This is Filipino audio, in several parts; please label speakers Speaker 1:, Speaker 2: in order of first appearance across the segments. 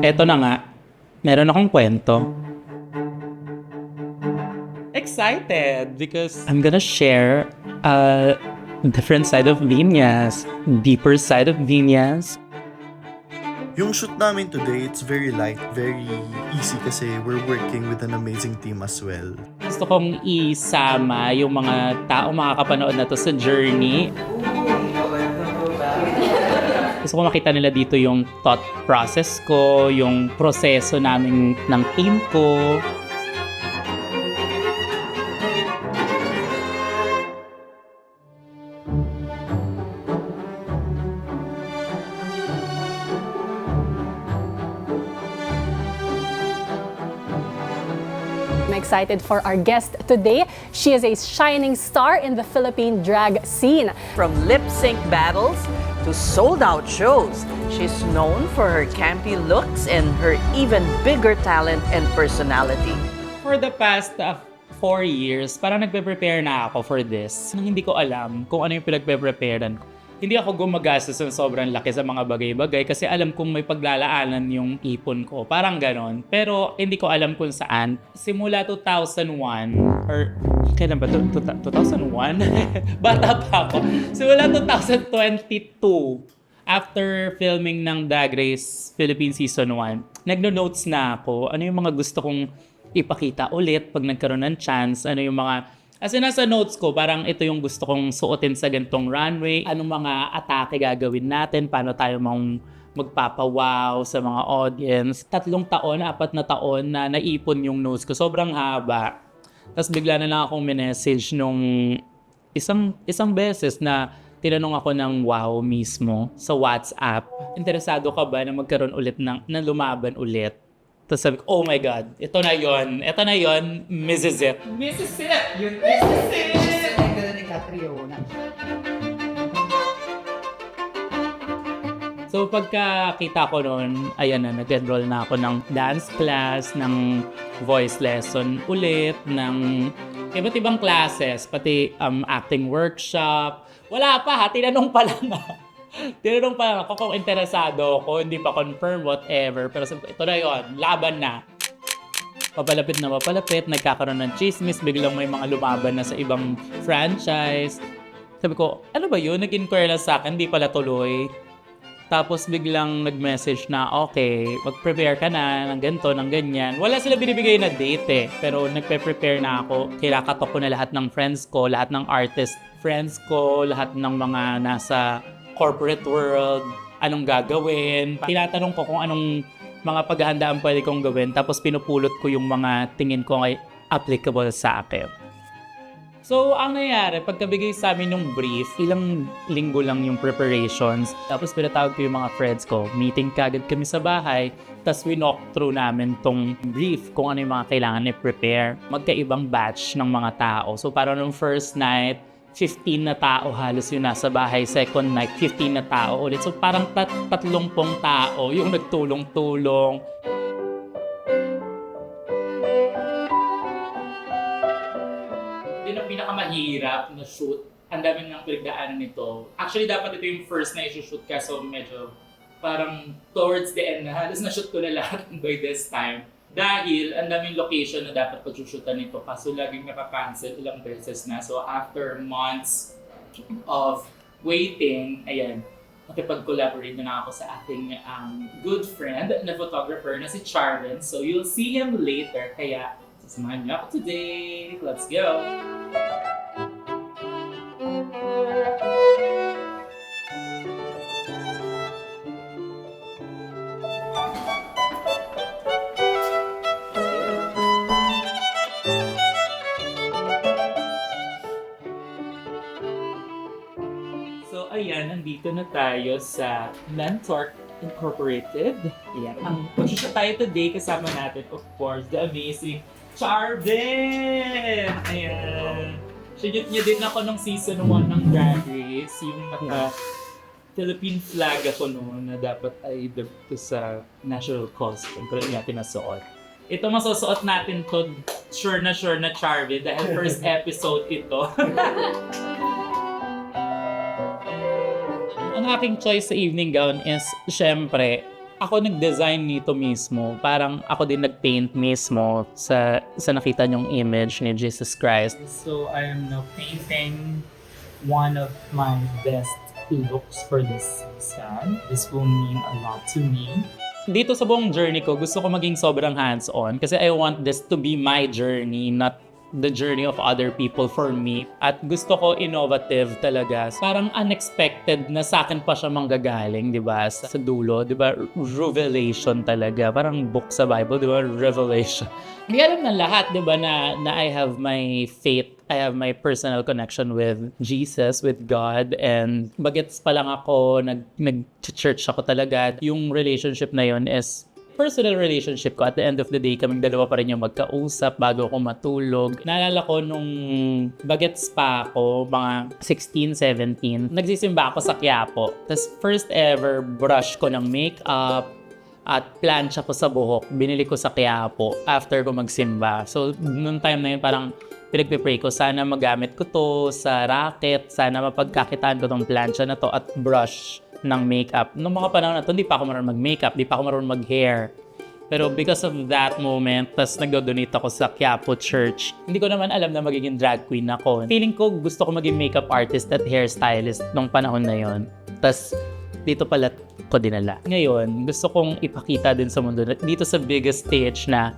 Speaker 1: Eto na nga, meron akong kwento. Excited because I'm gonna share a different side of Vinyas, deeper side of Vinyas.
Speaker 2: Yung shoot namin today, it's very light, very easy kasi we're working with an amazing team as well.
Speaker 1: Gusto kong isama yung mga tao makakapanood na to sa journey. Gusto ko makita nila dito yung thought process ko, yung proseso namin ng team ko.
Speaker 3: I'm excited for our guest today. She is a shining star in the Philippine drag scene.
Speaker 4: From lip sync battles to sold out shows, she's known for her campy looks and her even bigger talent and personality.
Speaker 1: For the past 4 years, parang nagpe-prepare na ako for this. Hindi ko alam kung ano yung pinagpe-preparean ko. Hindi ako gumagastos ng sobrang laki sa mga bagay-bagay kasi alam kong may paglalaanan yung ipon ko. Parang ganon. Pero hindi ko alam kung saan. Simula 2001 or kailan ba? 2001? Bata pa ako. Simula 2022, after filming ng Drag Race Philippines Season 1, nagno-notes na ako. Ano yung mga gusto kong ipakita ulit pag nagkaroon ng chance? Ano yung mga... As in, nasa notes ko, parang ito yung gusto kong suotin sa gantong runway. Anong mga atake gagawin natin? Paano tayo magpapawaw sa mga audience? 3 taon, 4 na taon na naipon yung notes ko. Sobrang haba. Tapos bigla na lang akong minessage nung isang beses na tinanong ako ng wow mismo sa WhatsApp. Interesado ka ba na magkaroon ulit na lumaban ulit? Tapos sabi ko, oh my God, ito na yon, Mrs. It. Mrs. It! Yun, Mrs. It! So pagkakita ko noon, ayan na, nag-enroll na ako ng dance class, ng voice lesson ulit, ng iba't ibang classes, pati acting workshop. Wala pa ha, tinanong pa lang ha. Tinanong pa lang ako kung interesado ako, hindi pa confirm, whatever. Pero sabi ko, ito na yun, laban na. Papalapit na papalapit, nagkakaroon ng chismis, biglang may mga lumaban na sa ibang franchise. Sabi ko, ano ba yun? Nag-inquire na sa akin, hindi pala tuloy. Tapos biglang nag-message na, okay, mag-prepare ka na ng ganito, ng ganyan. Wala sila binibigay na date eh. Pero nagpe-prepare na ako. Kinakatok ko na lahat ng friends ko, lahat ng artist friends ko, lahat ng mga nasa corporate world, anong gagawin. Tinatanong ko kung anong mga paghahandaan pwede kong gawin. Tapos pinupulot ko yung mga tingin ko ay applicable sa akin. So, ang nangyari, pagkabigay sa amin ng brief, ilang linggo lang yung preparations. Tapos pinatawag ko yung mga friends ko. Meeting kagad kami sa bahay. Tapos we-knock through namin tong brief kung ano yung mga kailangan i-prepare. Magkaibang batch ng mga tao. So, parang nung first night, 15 na tao halos yung nasa bahay. Second night, 15 na tao ulit. So parang 30 tao yung nagtulong-tulong. Yun ang pinakamahirap na shoot. Ang dami ng pinagdaanan nito. Actually, dapat ito yung first na i-shoot ka. So medyo parang towards the end na halos na-shoot ko na lahat by this time. Dahil ang daming location na dapat pag-shootan nito, kaso laging nakaka-cancel ilang beses na. So after months of waiting, ayan, nakipag-collaborate na ako sa ating good friend na photographer na si Charvin. So you'll see him later, kaya sasamahan niyo ako today. Let's go! So ayan, nandito na tayo sa Mentor Incorporated. Ayan, ang mag-shoot tayo today kasama natin, of course, the amazing Charvin! Ayan. Sinute niya din ako nung season 1 ng Drag Race, yung Philippine flag ako noon na dapat ay dito sa national costume. Pero hindi natin nasuot. Ito masusuot natin to, sure na Charvin, dahil first episode ito. Ang aking choice sa evening gown is, syempre, ako nag-design nito mismo. Parang ako din nag-paint mismo sa nakita niyong image ni Jesus Christ.
Speaker 5: So I am now painting one of my best looks for this season. This will mean a lot to me.
Speaker 1: Dito sa buong journey ko, gusto ko maging sobrang hands-on kasi I want this to be my journey, not the journey of other people for me. At gusto ko innovative talaga. Parang unexpected na sa akin pa siya manggagaling, di ba? Sa dulo, di ba? Revelation talaga. Parang book sa Bible, di ba? Revelation. Hindi alam ng lahat, di ba, na I have my faith, I have my personal connection with Jesus, with God, and bagets pa lang ako, nag-church ako talaga. Yung relationship na yun is personal relationship ko. At the end of the day, kaming dalawa pa rin yung magkausap bago ako matulog. Naalala ko nung bagets pa ako, mga 16, 17, nagsisimba ako sa Quiapo. Tapos first ever brush ko ng makeup at plancha ko sa buhok, binili ko sa Quiapo after ko magsimba. So, noong time na yun, parang pinagpipray ko, sana magamit ko to sa racket, sana mapagkakitaan ko tong plancha na to at brush ng makeup. Noong mga panahon na to, hindi pa ako marunong mag-makeup, hindi pa ako marunong mag-hair. Pero because of that moment, tas nag-donate ako sa Quiapo Church, hindi ko naman alam na magiging drag queen ako. Feeling ko gusto ko maging makeup artist at hairstylist nung panahon na yon. Tas dito pala ko dinala. Ngayon, gusto kong ipakita din sa mundo dito sa biggest stage na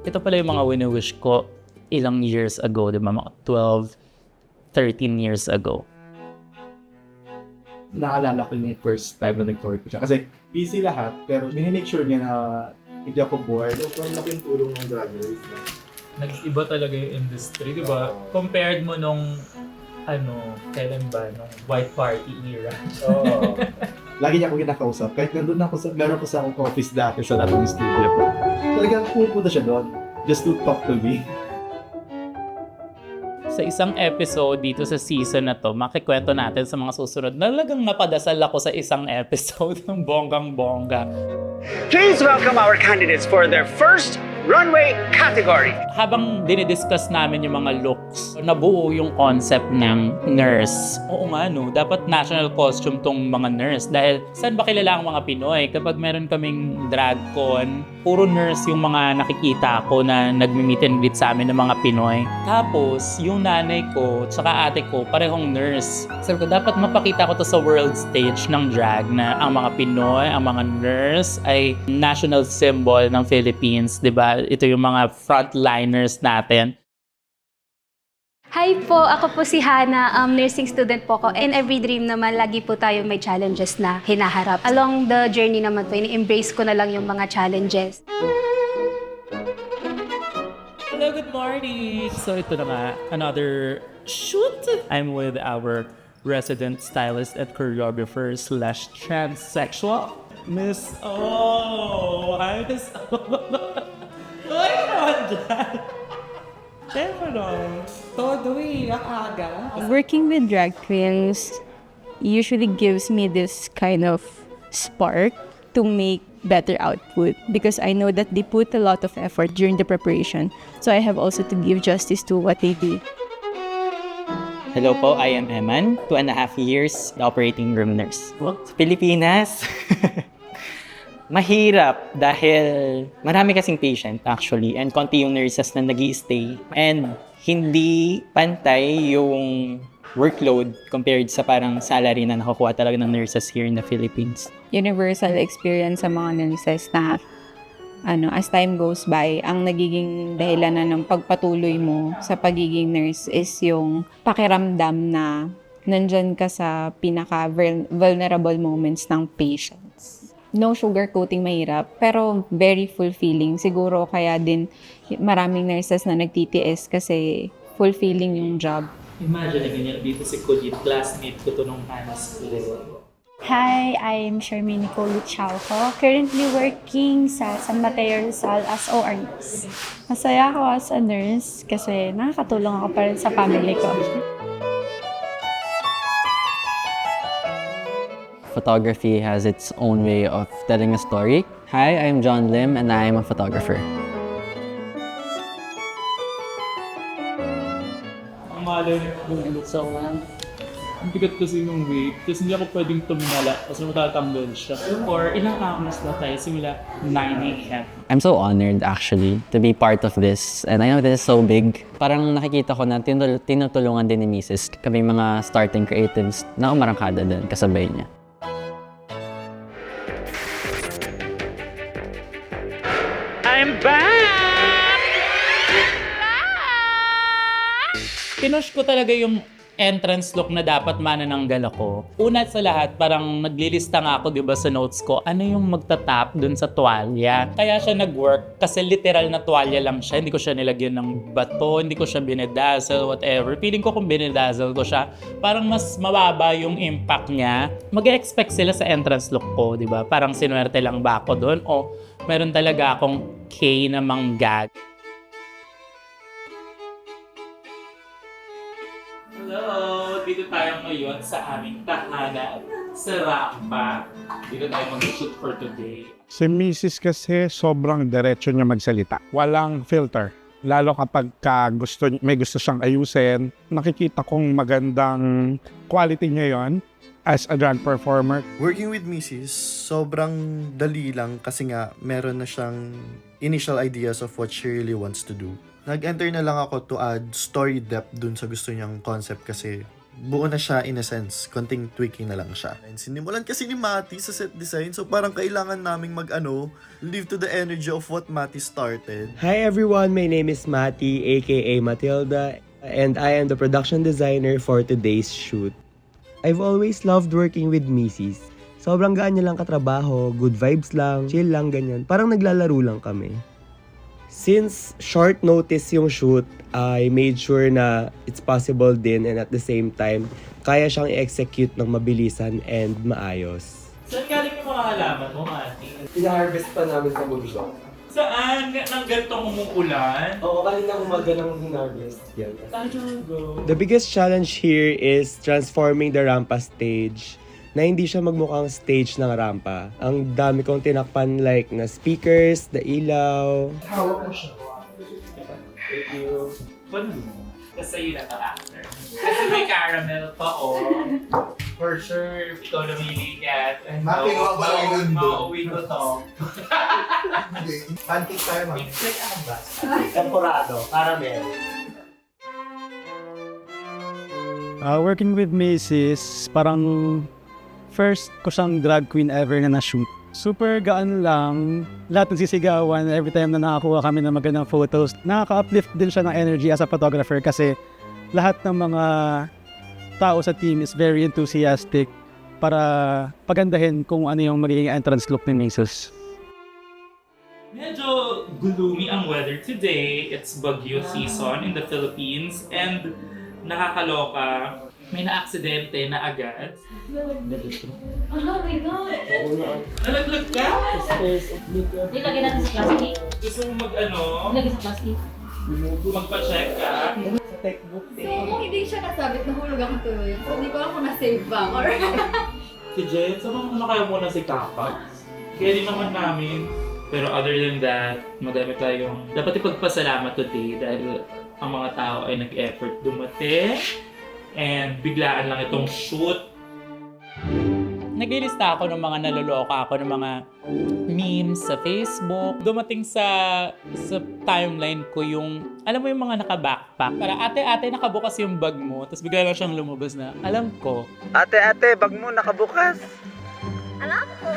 Speaker 1: ito pala yung mga wini-wish ko ilang years ago, di ba? Mga 12, 13 years ago.
Speaker 6: Naalala ko yung first time na nag-tour ko siya. Kasi busy lahat, pero minimake sure niya na hindi ako bored. So, ang laking tulong ng Drag Race na.
Speaker 5: Nag-iba talaga yung industry, di ba? Compared mo nung, kailan ba? Nung White Party era.
Speaker 6: Oo. Lagi niya ako kinakausap. Kahit nandun ako meron ko sa akong office dati sa dating studio ko. Talagang pupunta siya doon just to talk to me.
Speaker 1: Sa isang episode dito sa season na to, makikwento natin sa mga susunod. Talagang napadasal ako sa isang episode ng bonggang-bongga.
Speaker 7: Please welcome our candidates for their first runway category.
Speaker 1: Habang dinidiscuss namin yung mga looks, nabuo yung concept ng nurse. Oo nga no, dapat national costume tong mga nurse. Dahil saan ba kilala ang mga Pinoy? Kapag meron kaming drag con, puro nurse yung mga nakikita ko na nagmi-meet and greet sa amin ng mga Pinoy. Tapos, yung nanay ko, tsaka ate ko, parehong nurse. Sabi ko, dapat mapakita ko to sa world stage ng drag na ang mga Pinoy, ang mga nurse ay national symbol ng Philippines, di ba? Ito yung mga frontliners natin.
Speaker 8: Hi po, ako po si Hana, nursing student po ko. In every dream naman, lagi po tayo may challenges na hinaharap. Along the journey naman po, ini-embrace ko na lang yung mga challenges.
Speaker 1: Hello, good morning! So ito na nga, another shoot! I'm with our resident stylist and choreographer / transsexual, Miss... Oh! I'm Miss... Ay, naman dyan! Siyempre no. Todo ang aga.
Speaker 9: Working with drag queens usually gives me this kind of spark to make better output because I know that they put a lot of effort during the preparation. So I have also to give justice to what they do.
Speaker 10: Hello po, I am Eman, 2.5 years operating room nurse. Sa Pilipinas, mahirap dahil marami kasing patient actually and konti yung nurses na nag-i-stay and hindi pantay yung workload compared sa parang salary na nakukuha talaga ng nurses here in the Philippines.
Speaker 9: Universal experience sa mga nurses na as time goes by, ang nagiging dahilan na ng pagpatuloy mo sa pagiging nurse is yung pakiramdam na nandyan ka sa pinaka-vulnerable moments ng patients. No sugarcoating mahirap, pero very fulfilling. Siguro kaya din maraming nurses na nagtitiis kasi fulfilling yung job.
Speaker 1: Imagine ganyan dito si Kujit, classmate ko to nung high school.
Speaker 8: Hi, I'm Charmaine Nicole Chauco. Currently working sa San Mateo Rizal as OR nurse. Masaya ako as a nurse kasi nakakatulong ako pa rin sa family ko.
Speaker 10: Photography has its own way of telling a story. Hi, I'm John Lim and I am a photographer.
Speaker 1: Ang malo yung
Speaker 10: So,
Speaker 1: Ang bigat kasi yung weight. Tapos hindi ako pwedeng tumingala kasi matatanggal siya. Or ilang hours na tayo? Simula 9 a.m.
Speaker 10: I'm so honored actually to be part of this. And I know this is so big. Parang nakikita ko na tinutulungan din ni Mrs. Kami mga starting creatives na umarangkada din kasabay niya.
Speaker 7: I'm back!
Speaker 1: Pinush ko talaga yung entrance look na dapat manananggal ako. Una sa lahat, parang naglilista nga ako, di ba, sa notes ko, ano yung magtatap dun sa tuwalya. Kaya siya nag-work kasi literal na tuwalya lang siya. Hindi ko siya nilagyan ng bato, hindi ko siya binedazzle, whatever. Feeling ko kung binedazzle ko siya, parang mas mababa yung impact niya. Mag-expect sila sa entrance look ko, di ba? Parang sinuwerte lang ba ako dun o meron talaga akong K na manggag. Hello! Dito tayo ngayon sa aming tahanan sa Rampa. Dito tayo mag-shoot for today.
Speaker 11: Si Mrs. kasi sobrang diretso niya magsalita. Walang filter. Lalo kapag may gusto siyang ayusin, nakikita kong magandang quality niya yon as a drag performer.
Speaker 2: Working with Mrs., sobrang dali lang kasi nga meron na siyang initial ideas of what she really wants to do. Nag-enter na lang ako to add story depth dun sa gusto niyang concept kasi buo na siya in a sense. Konting tweaking na lang siya. And sinimulan kasi ni Mati sa set design, so parang kailangan naming live to the energy of what Mati started.
Speaker 12: Hi everyone, my name is Mati, aka Matilda, and I am the production designer for today's shoot. I've always loved working with Mrs. Sobrang gaan niya lang katrabaho, good vibes lang, chill lang, ganyan. Parang naglalaro lang kami. Since short notice yung shoot, I made sure na it's possible din and at the same time, kaya siyang i-execute ng mabilisan and maayos.
Speaker 1: Saan galing yung mga halaman mo, Mati?
Speaker 12: Ina-harvest pa namin sa bundok.
Speaker 1: Saan? Nang ganitong umuulan?
Speaker 12: Oo, kanina umaga nang hinarvest yan.
Speaker 1: Go.
Speaker 12: The biggest challenge here is transforming the rampa stage na hindi siya magmukhang stage ng rampa. Ang dami kong tinakpan like na speakers, the ilaw.
Speaker 1: Hawak mo siya. Thank you. Paano mo? Kasi yun ang actor. Kasi may caramel pa, For sure, ikaw namili ka.
Speaker 6: Makinuha pa lang yun doon.
Speaker 1: Mauwi ko to.
Speaker 6: Pancake tayo, ma'am.
Speaker 1: Like ano ba?
Speaker 12: Temporado, caramel.
Speaker 11: Working with Mrs., parang first ko siyang drag queen ever na na-shoot. Super gaan lang, lahat ng sisigawan, every time na nakakuha kami ng magandang photos. Nakaka-uplift din siya ng energy as a photographer kasi lahat ng mga tao sa team is very enthusiastic para pagandahin kung ano yung magiging entrance look ni Mrs.
Speaker 1: Medyo gloomy ang weather today. It's bagyo season in the Philippines and nakakaloka. May na-aksidente na agad.
Speaker 8: Oh my God!
Speaker 1: Nalaglag ka?
Speaker 8: Nilagay natin sa plastic.
Speaker 1: Gusto mo
Speaker 8: Nilagay sa plastic.
Speaker 1: magpa-check ka?
Speaker 12: Sa textbook.
Speaker 13: So, kung hindi siya nasabit, nahulog ako tuloy. So, hindi ko alam kung na-save ba or...
Speaker 1: Si Jen, saan mo kaya muna si Kapag? Kaya din naman namin. Pero other than that, madami tayong dapat ipagpasalamat today dahil ang mga tao ay nag-effort dumating and biglaan lang itong shoot. Naglilista ako ng mga naloloka ako ng mga memes sa Facebook. Dumating sa timeline ko yung, alam mo yung mga naka-backpack. Para ate, nakabukas yung bag mo. Tapos bigla lang siyang lumabas na, alam ko.
Speaker 7: Ate, bag mo nakabukas.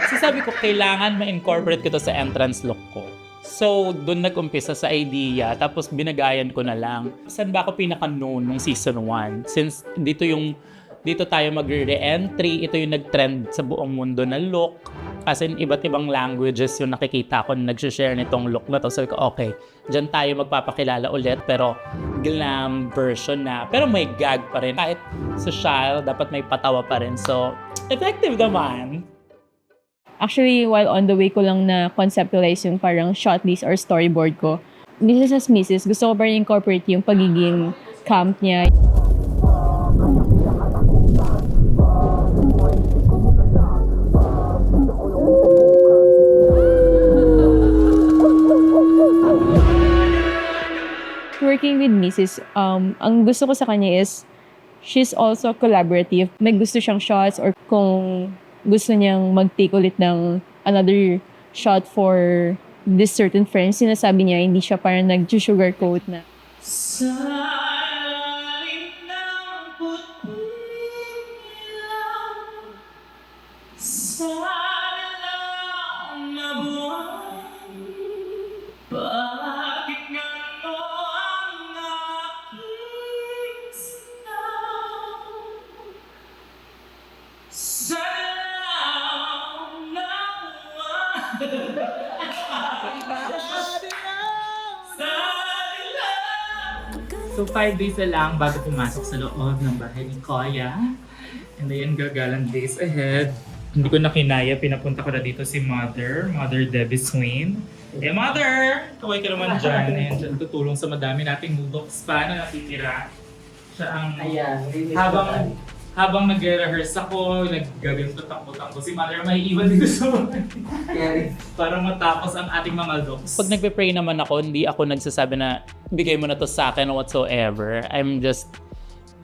Speaker 1: Kasi sabi ko, kailangan ma-incorporate ko to sa entrance look ko. So, doon nag-umpisa sa idea, tapos binagayan ko na lang. Saan ba ako pinaka-known nung season 1? Since dito tayo mag-re-entry, ito yung nag-trend sa buong mundo na look. As in, iba't ibang languages yung nakikita ko na nag-share nitong look na to. So, okay, dyan tayo magpapakilala ulit, pero glam version na. Pero may gag pa rin. Kahit social, dapat may patawa pa rin. So, effective naman.
Speaker 9: Actually, while on the way ko lang na conceptualize yung parang shot list or storyboard ko, Mrs. gusto ko pa rin incorporate yung pagiging camp niya. Working with Mrs., ang gusto ko sa kanya is she's also collaborative. May gusto siyang shots or kung gusto niyang mag-take ulit ng another shot for this certain friend, sinasabi niya, hindi siya parang nag-sugarcoat na.
Speaker 5: So 5 days na lang bago pumasok sa loob ng bahay ni Koya. And then gagalang days ahead. Hindi ko na kinaya, pinapunta ko na dito si Mother Debbie Swain. Eh Mother! Kaway ka naman dyan. And dyan tutulong sa madami nating noodles pa na natitira. Siya ang habang nag-rehearse ako, nag-gagawin ko takbo-takbo si Mother, may iwan dito sa bahay. Para matapos ang ating mga looks.
Speaker 1: Pag nagpe-pray naman ako, hindi ako nagsasabi na bigay mo na to sa akin whatsoever. I'm just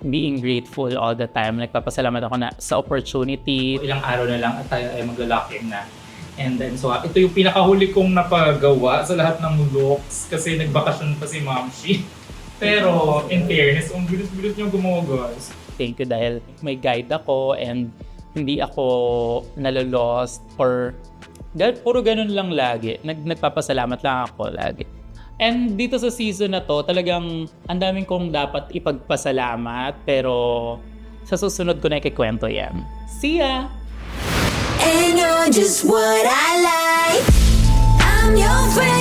Speaker 1: being grateful all the time. Nagpapasalamat ako na sa opportunity.
Speaker 5: Ilang araw na lang at tayo ay maglalocking na. And then, so ito yung pinakahuli kong napagawa sa lahat ng looks kasi nagbakasyon pa si Mamshi. Pero, in fairness, ang bilis-bilis niyo gumawa, guys.
Speaker 1: Thank you dahil may guide ako and hindi ako nalolost or dahil puro ganun lang lagi. Nagpapasalamat lang ako lagi. And dito sa season na to, talagang ang daming kong dapat ipagpasalamat pero sa susunod ko na ikikwento yan. See ya!
Speaker 14: And you're just what I like. I'm your friend.